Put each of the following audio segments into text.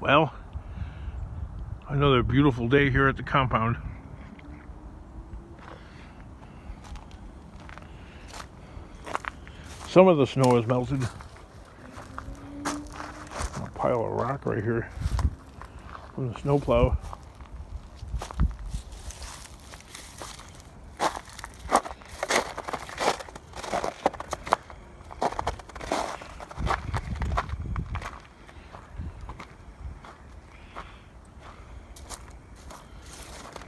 Well, another beautiful day here at the compound. Some of the snow has melted. A pile of rock right here from the snowplow.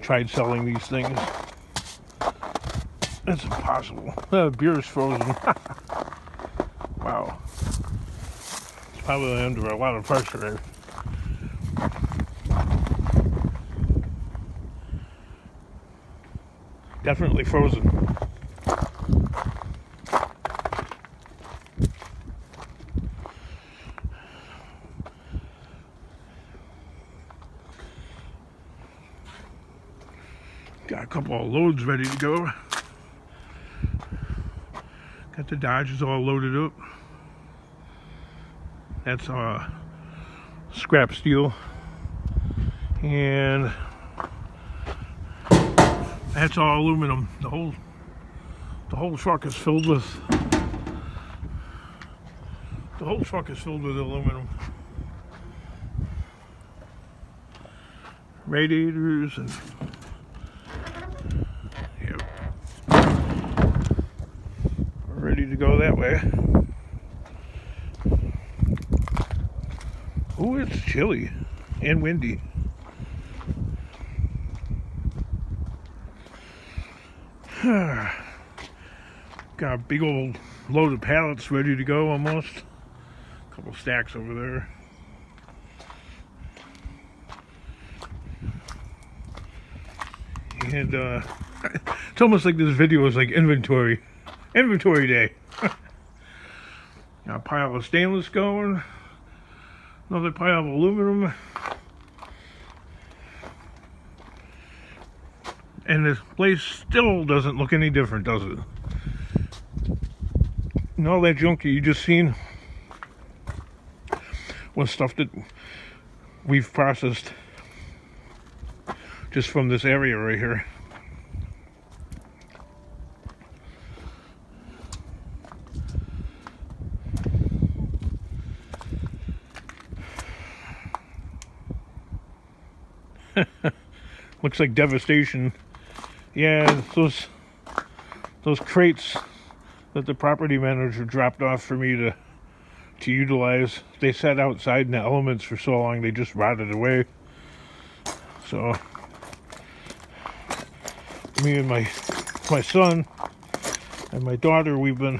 Tried selling these things. It's impossible. The beer is frozen. Wow. It's probably under a lot of pressure. Definitely frozen. Got a couple of loads ready to go. Got the Dodges all loaded up. That's scrap steel. And that's all aluminum. The whole truck is filled with aluminum. Radiators and ready to go that way. Oh, it's chilly and windy. Got a big old load of pallets ready to go almost. A couple stacks over there. And it's almost like this video is like inventory day. Got a pile of stainless going, another pile of aluminum, and this place still doesn't look any different, does it? And all that junk that you just seen was stuff that we've processed just from this area right here. Looks like devastation. Yeah, those crates that the property manager dropped off for me to utilize, they sat outside in the elements for so long they just rotted away. So me and my son and my daughter, we've been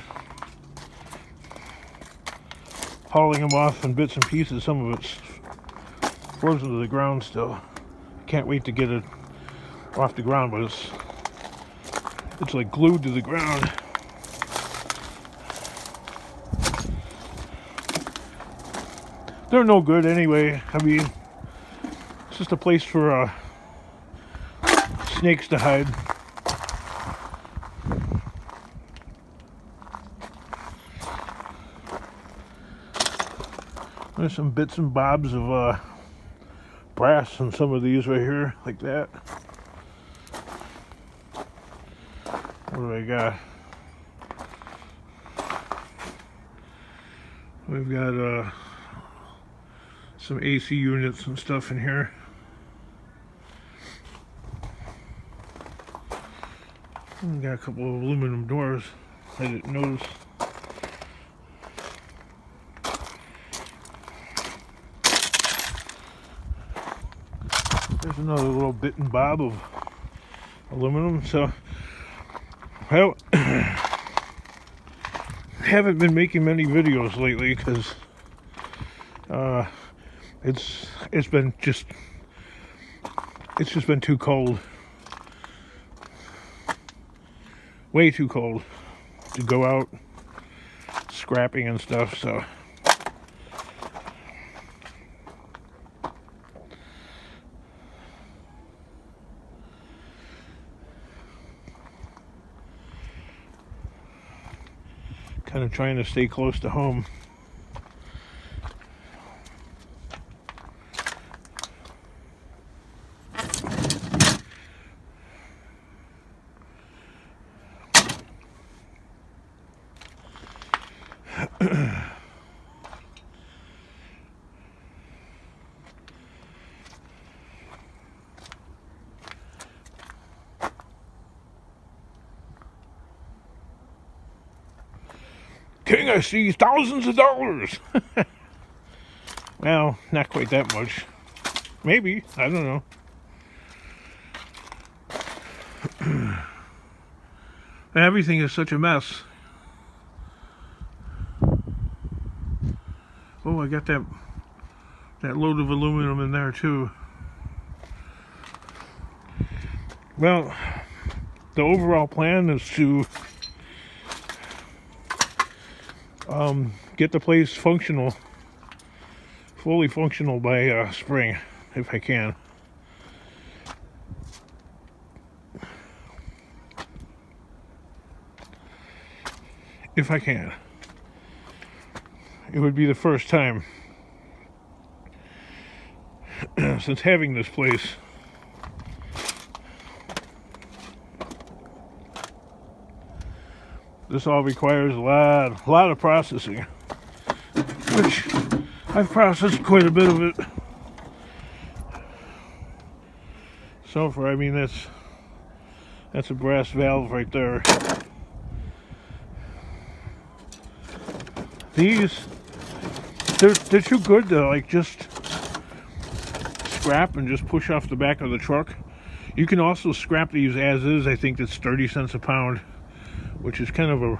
hauling them off in bits and pieces. Some of it's frozen to the ground still. Can't wait to get it off the ground, but it's like glued to the ground. They're no good anyway. I mean, it's just a place for snakes to hide. There's some bits and bobs of brass in some of these right here, like that. What do I got? We've got some AC units and stuff in here. We got a couple of aluminum doors I didn't notice. There's another little bit and bob of aluminum. So, well, haven't been making many videos lately because it's just been too cold, way too cold to go out scrapping and stuff. So kind of trying to stay close to home. King, I see thousands of dollars. Well, not quite that much. Maybe. I don't know. Everything is such a mess. Oh, I got that load of aluminum in there too. Well, the overall plan is to get the place functional, fully functional by spring, if I can. If I can. It would be the first time since having this place. This all requires a lot of processing, which I've processed quite a bit of it so far. I mean, that's a brass valve right there. These, they're too good to like just scrap and just push off the back of the truck. You can also scrap these as is. I think it's 30 cents a pound, which is kind of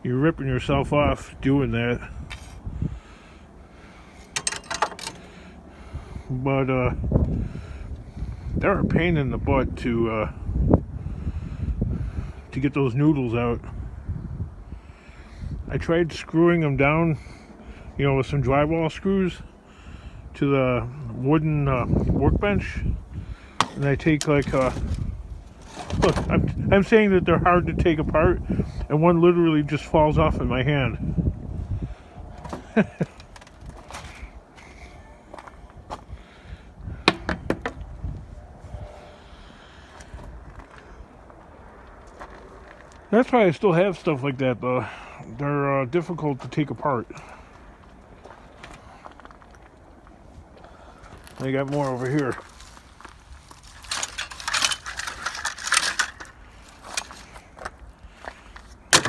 you're ripping yourself off doing that. But they're a pain in the butt to get those noodles out. I tried screwing them down, with some drywall screws to the wooden workbench, and I take like look, I'm saying that they're hard to take apart, and one literally just falls off in my hand. That's why I still have stuff like that, though. They're difficult to take apart. I got more over here.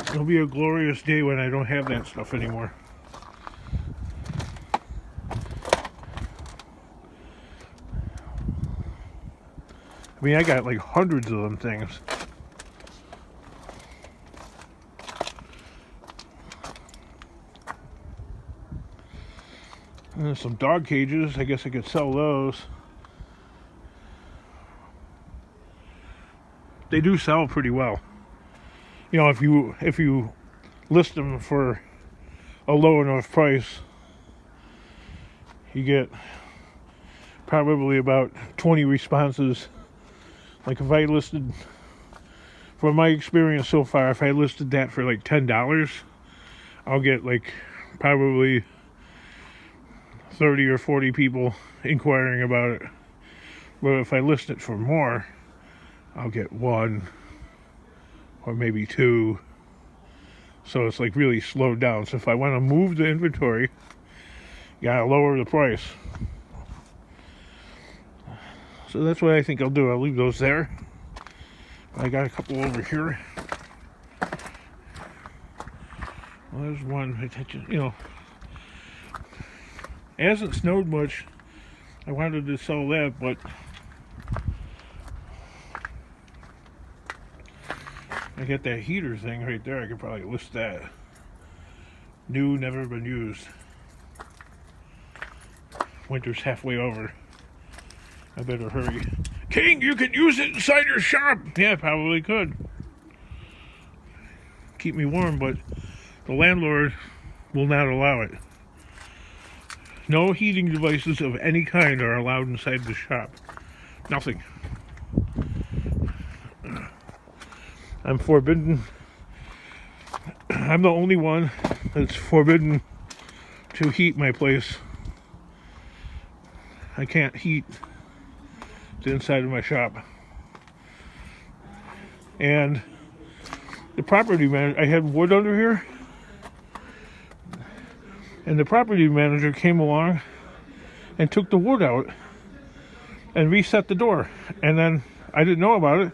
It'll be a glorious day when I don't have that stuff anymore. I mean, I got like hundreds of them things. And there's some dog cages. I guess I could sell those. They do sell pretty well. If you list them for a low enough price, you get probably about 20 responses. Like if I listed, from my experience so far, if I listed that for like $10, I'll get like probably 30 or 40 people inquiring about it. But if I list it for more, I'll get one or maybe two. So it's like really slowed down. So if I want to move the inventory, you gotta lower the price. So that's what I think I'll do. I'll leave those there. I got a couple over here. Well, there's one. It hasn't snowed much. I wanted to sell that, but I got that heater thing right there. I could probably list that. New, never been used. Winter's halfway over. I better hurry. King, you can use it inside your shop. Yeah, probably could. Keep me warm, but the landlord will not allow it. No heating devices of any kind are allowed inside the shop. Nothing. I'm forbidden. I'm the only one that's forbidden to heat my place. I can't heat the inside of my shop. And the property manager, I had wood under here, And the property manager came along and took the wood out and reset the door. And then I didn't know about it.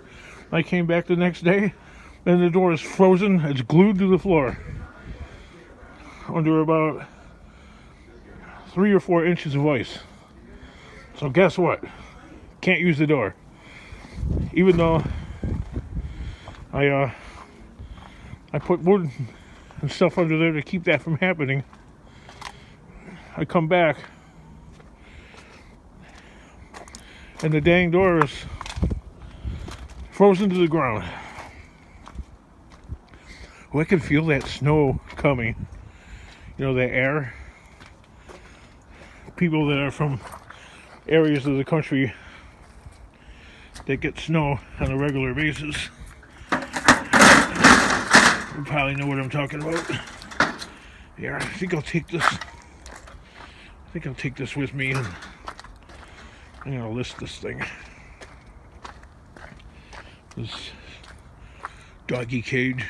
I came back the next day and the door is frozen. It's glued to the floor under about 3 or 4 inches of ice. So guess what? Can't use the door. Even though I put wood and stuff under there to keep that from happening. I come back and the dang door is frozen to the ground. Oh, I can feel that snow coming. You know, that air. People that are from areas of the country that get snow on a regular basis, you probably know what I'm talking about. Yeah, I think I'll take this. I think I'll take this with me, and I'm gonna list this thing. This doggy cage.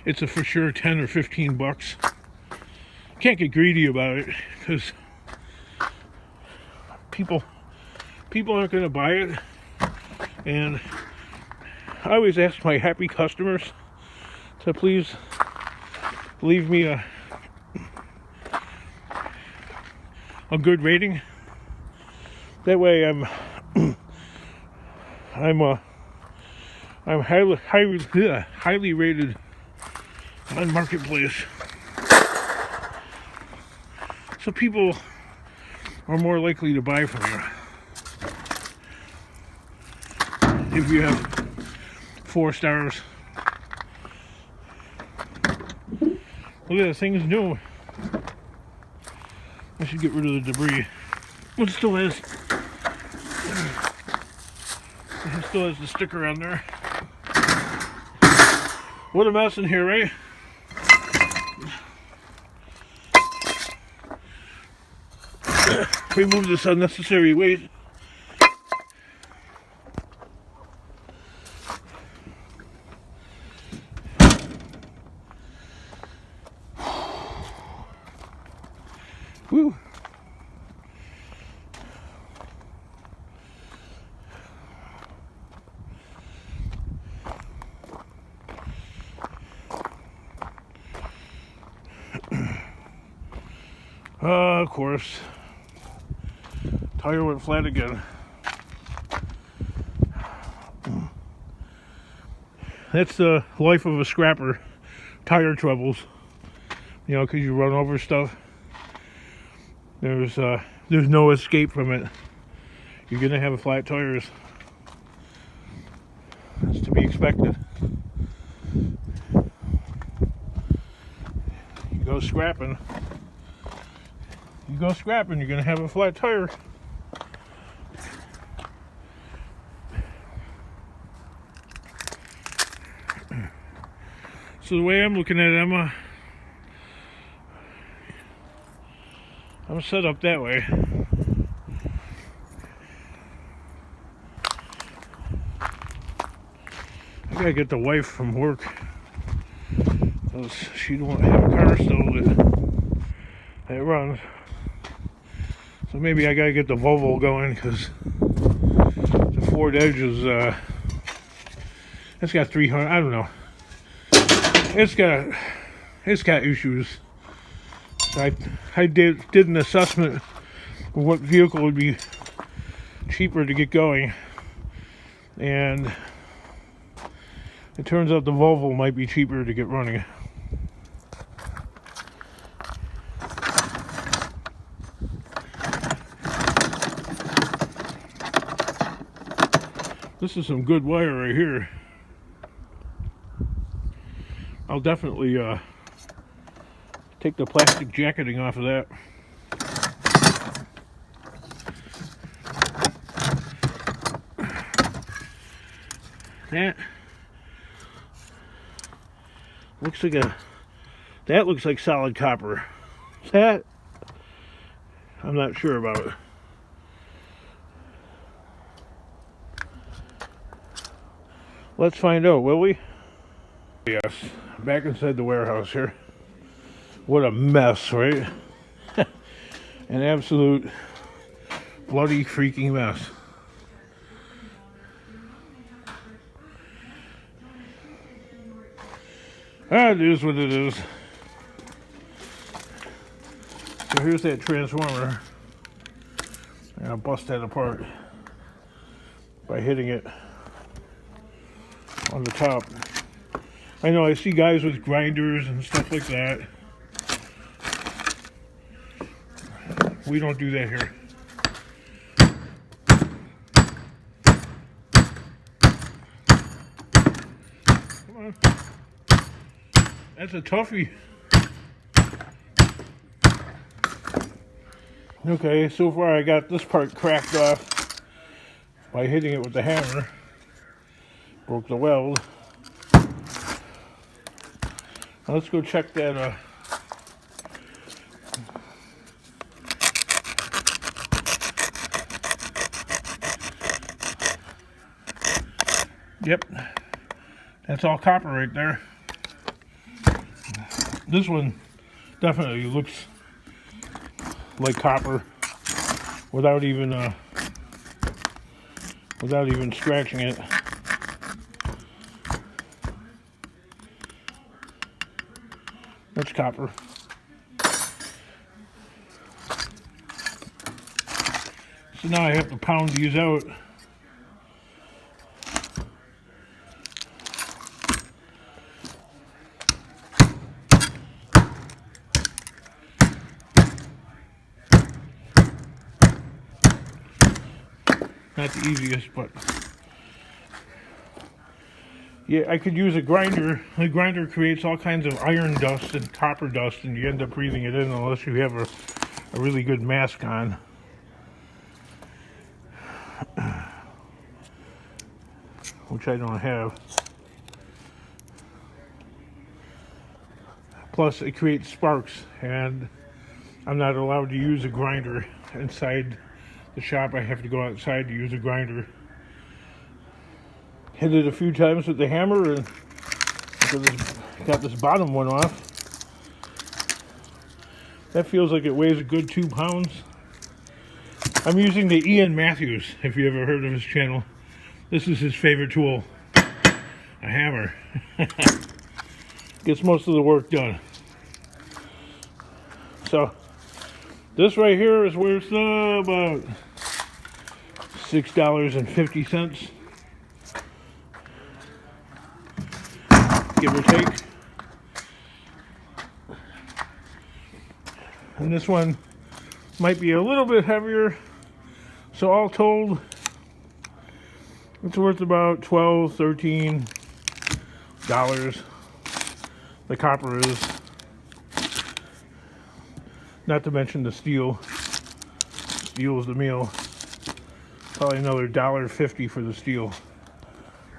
It's a for sure 10 or 15 bucks. Can't get greedy about it because people aren't going to buy it. And I always ask my happy customers to please leave me a good rating. That way I'm highly rated on Marketplace. So people are more likely to buy from you. If you have 4 stars. Look at that, thing's new. I should get rid of the debris. It still has the sticker on there. What a mess in here, right? Remove this unnecessary weight. Woo. Of course, tire went flat again. That's the life of a scrapper. Tire troubles. You know, because you run over stuff. There's no escape from it. You're gonna have flat tires. That's to be expected. You go scrapping, you're gonna have a flat tire. So the way I'm looking at it, I'm set up that way. I gotta get the wife from work because she don't have a car still that runs. So maybe I gotta get the Volvo going because the Ford Edge is it's got 300. I don't know. It's got issues. So I did an assessment of what vehicle would be cheaper to get going, and it turns out the Volvo might be cheaper to get running. This is some good wire right here. I'll definitely take the plastic jacketing off of that. That looks like solid copper. That I'm not sure about it. Let's find out, will we? Yes, Back inside the warehouse here. What a mess, right? An absolute bloody freaking mess. It is what it is. So here's that transformer. And I'll bust that apart by hitting it on the top. I know I see guys with grinders and stuff like that. We don't do that here. Come on. That's a toughie. Okay, so far I got this part cracked off by hitting it with the hammer. Broke the weld. Now let's go check that Yep, that's all copper right there. This one definitely looks like copper without even scratching it. That's copper. So now I have to pound these out. Not the easiest, but yeah, I could use a grinder. A grinder creates all kinds of iron dust and copper dust, and you end up breathing it in unless you have a really good mask on. Which I don't have. Plus, it creates sparks, and I'm not allowed to use a grinder inside the shop. I have to go outside to use a grinder. Hit it a few times with the hammer and got this bottom one off. That feels like it weighs a good 2 pounds. I'm using the Ian Matthews, if you ever heard of his channel. This is his favorite tool, a hammer. Gets most of the work done. So this right here is worth about $6.50, give or take. And this one might be a little bit heavier. So all told, it's worth about $12, $13. The copper is. Not to mention the steel. Steel is the meal. Probably another $1.50 for the steel.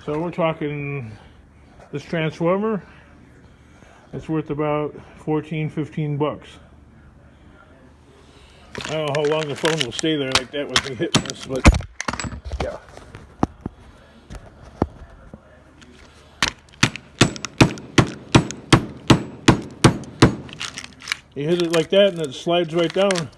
So we're talking this transformer. It's worth about 14, 15 bucks. I don't know how long the phone will stay there like that with me hitting this, but yeah. You hit it like that and it slides right down.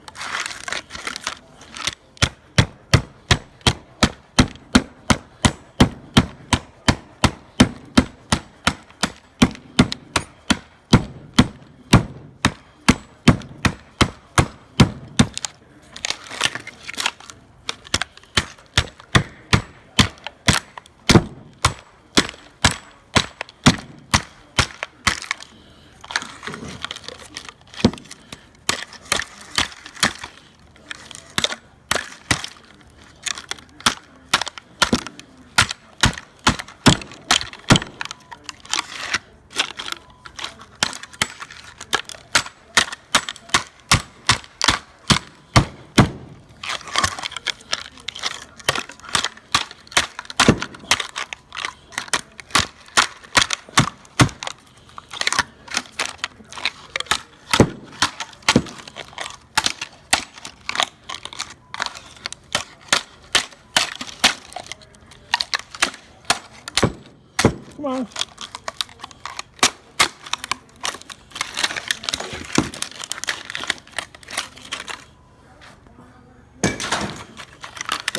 Come on.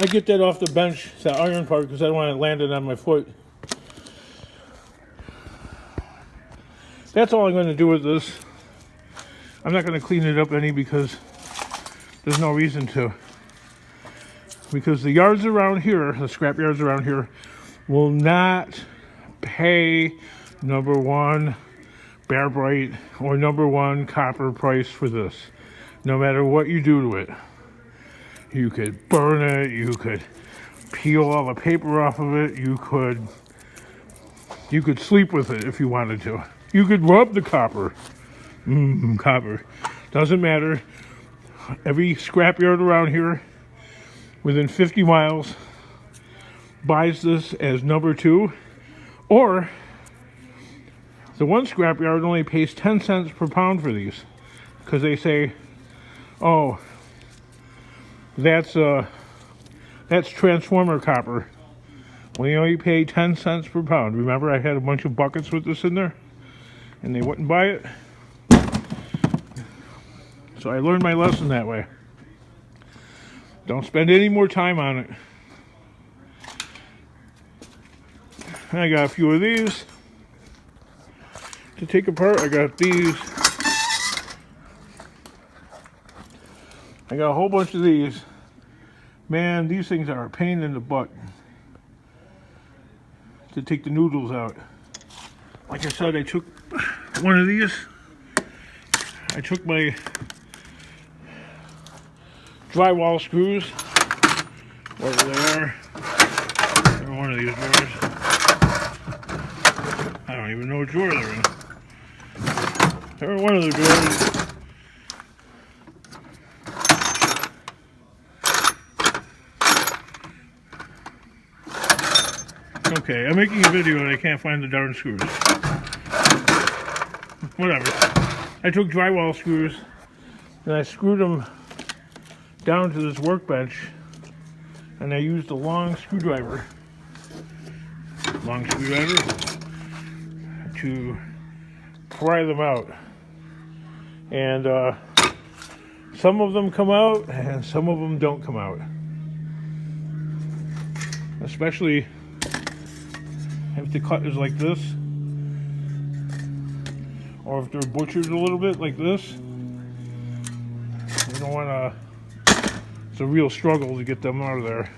I get that off the bench, it's that iron part, because I don't want it landed on my foot. That's all I'm going to do with this. I'm not going to clean it up any because there's no reason to. Because the yards around here, the scrap yards around here, will not pay #1 Bear Bright or #1 copper price for this. No matter what you do to it. You could burn it, you could peel all the paper off of it, you could sleep with it if you wanted to. You could rub the copper. Copper. Doesn't matter. Every scrapyard around here within 50 miles buys this as #2, or the one scrapyard only pays 10 cents per pound for these because they say, oh, that's transformer copper. We only pay 10 cents per pound. Remember, I had a bunch of buckets with this in there and they wouldn't buy it. So I learned my lesson that way. Don't spend any more time on it. I got a few of these to take apart. I got these. I got a whole bunch of these. Man, these things are a pain in the butt to take the noodles out. Like I said, I took one of these. I took my drywall screws, wherever they are. They're in one of these drawers. I don't even know what drawer they're in. They're in one of the drawers. Okay, I'm making a video and I can't find the darn screws. Whatever. I took drywall screws and I screwed them down to this workbench, and I used a long screwdriver to pry them out. And some of them come out and some of them don't come out. Especially if the cut is like this, or if they're butchered a little bit like this. You don't want to. It's a real struggle to get them out of there.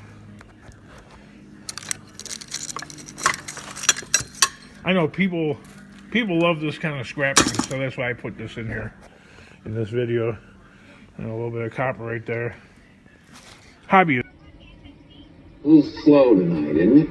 I know people love this kind of scrapping, so that's why I put this in here in this video. And a little bit of copper right there. Hobby. A little slow tonight, isn't it?